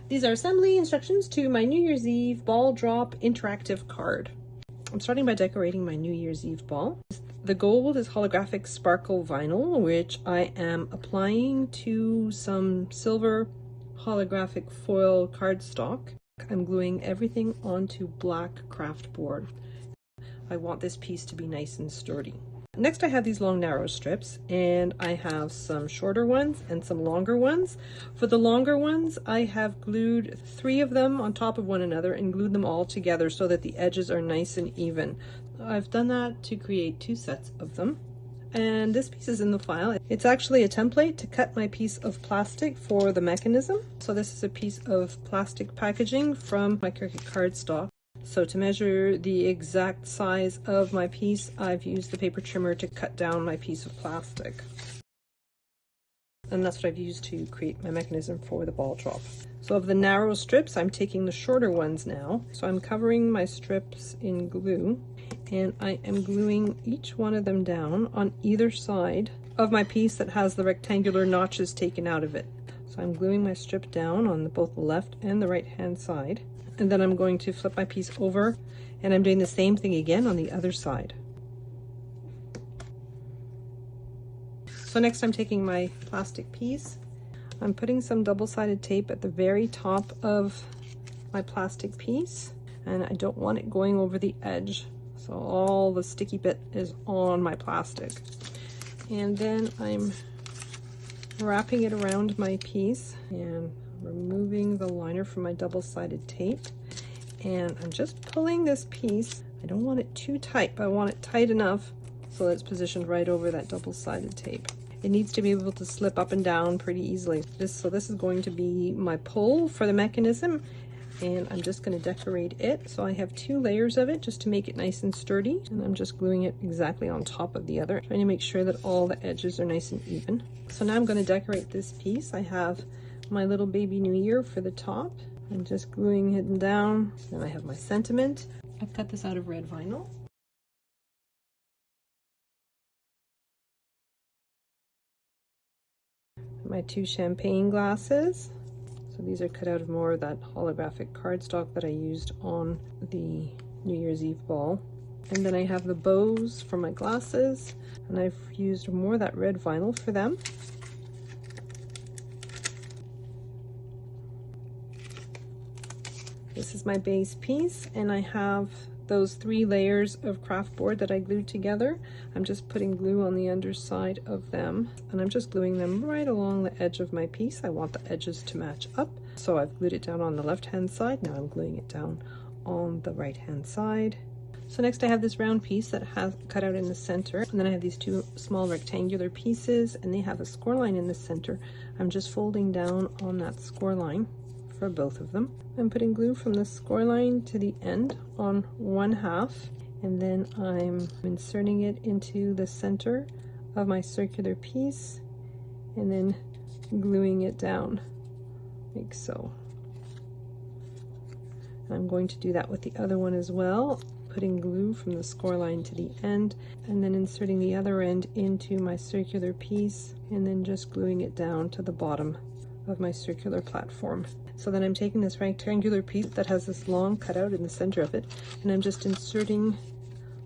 These are assembly instructions to my New Year's Eve ball drop interactive card. I'm starting by decorating my New Year's Eve ball. The gold is holographic sparkle vinyl, which I am applying to some silver holographic foil cardstock. I'm gluing everything onto black craft board. I want this piece to be nice and sturdy. Next I have these long narrow strips, and I have some shorter ones and some longer ones. For the longer ones, I have glued 3 of them on top of one another and glued them all together so that the edges are nice and even. I've done that to create 2 sets of them. And this piece is in the file. It's actually a template to cut my piece of plastic for the mechanism. So this is a piece of plastic packaging from my Cricut cardstock. So to measure the exact size of my piece, I've used the paper trimmer to cut down my piece of plastic. And that's what I've used to create my mechanism for the ball drop. So of the narrow strips, I'm taking the shorter ones now. So I'm covering my strips in glue, and I am gluing each one of them down on either side of my piece that has the rectangular notches taken out of it. So I'm gluing my strip down on both the left and the right hand side. And then I'm going to flip my piece over, and I'm doing the same thing again on the other side. So next I'm taking my plastic piece. I'm putting some double-sided tape at the very top of my plastic piece, and I don't want it going over the edge. So all the sticky bit is on my plastic. And then I'm wrapping it around my piece and removing the liner from my double-sided tape, and I'm just pulling this piece. I don't want it too tight, but I want it tight enough so that it's positioned right over that double-sided tape. It needs to be able to slip up and down pretty easily. So this is going to be my pull for the mechanism, and I'm just going to decorate it. So I have 2 layers of it just to make it nice and sturdy, and I'm just gluing it exactly on top of the other, trying to make sure that all the edges are nice and even. So now I'm going to decorate this piece. I have my little baby New Year for the top. I'm just gluing it down. Then I have my sentiment. I've cut this out of red vinyl. My 2 champagne glasses. So these are cut out of more of that holographic cardstock that I used on the New Year's Eve ball. And then I have the bows for my glasses, and I've used more of that red vinyl for them. This is my base piece, and I have those 3 layers of craft board that I glued together. I'm just putting glue on the underside of them, and I'm just gluing them right along the edge of my piece. I want the edges to match up. So I've glued it down on the left hand side. Now I'm gluing it down on the right hand side. So next I have this round piece that has cut out in the center, and then I have these 2 small rectangular pieces, and they have a score line in the center. I'm just folding down on that score line for both of them. I'm putting glue from the score line to the end on 1/2, and then I'm inserting it into the center of my circular piece, and then gluing it down like so. And I'm going to do that with the other one as well, putting glue from the score line to the end, and then inserting the other end into my circular piece, and then just gluing it down to the bottom of my circular platform. So then I'm taking this rectangular piece that has this long cutout in the center of it, and I'm just inserting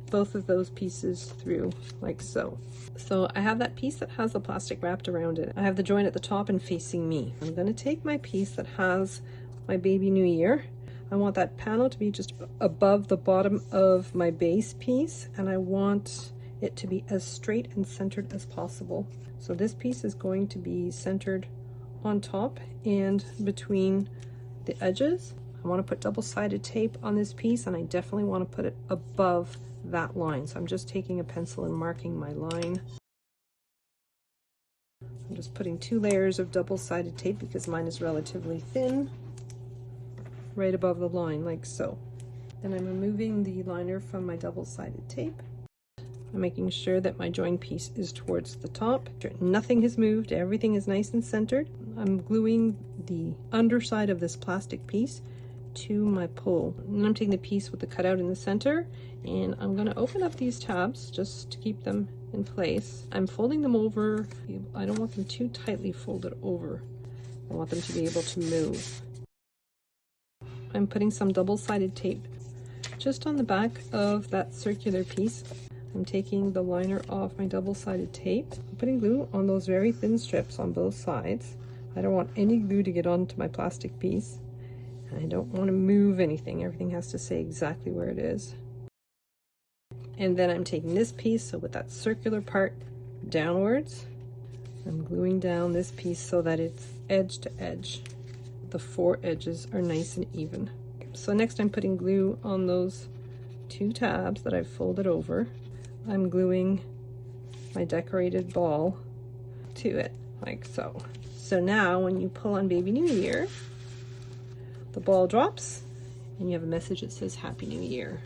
both of those pieces through like so. So I have that piece that has the plastic wrapped around it. I have the joint at the top and facing me. I'm going to take my piece that has my baby New Year. I want that panel to be just above the bottom of my base piece, and I want it to be as straight and centered as possible. So this piece is going to be centered on top and between the edges. I want to put double-sided tape on this piece, and I definitely want to put it above that line. So I'm just taking a pencil and marking my line. I'm just putting 2 layers of double-sided tape because mine is relatively thin, right above the line like so. Then I'm removing the liner from my double-sided tape. I'm making sure that my join piece is towards the top. Nothing has moved, everything is nice and centered. I'm gluing the underside of this plastic piece to my pull. And I'm taking the piece with the cutout in the center, and I'm going to open up these tabs just to keep them in place. I'm folding them over. I don't want them too tightly folded over. I want them to be able to move. I'm putting some double-sided tape just on the back of that circular piece. I'm taking the liner off my double-sided tape. I'm putting glue on those very thin strips on both sides. I don't want any glue to get onto my plastic piece. I don't want to move anything. Everything has to stay exactly where it is. And then I'm taking this piece, so with that circular part downwards, I'm gluing down this piece so that it's edge to edge. The 4 edges are nice and even. So next I'm putting glue on those 2 tabs that I've folded over. I'm gluing my decorated ball to it, like so. So now when you pull on Baby New Year, the ball drops and you have a message that says Happy New Year.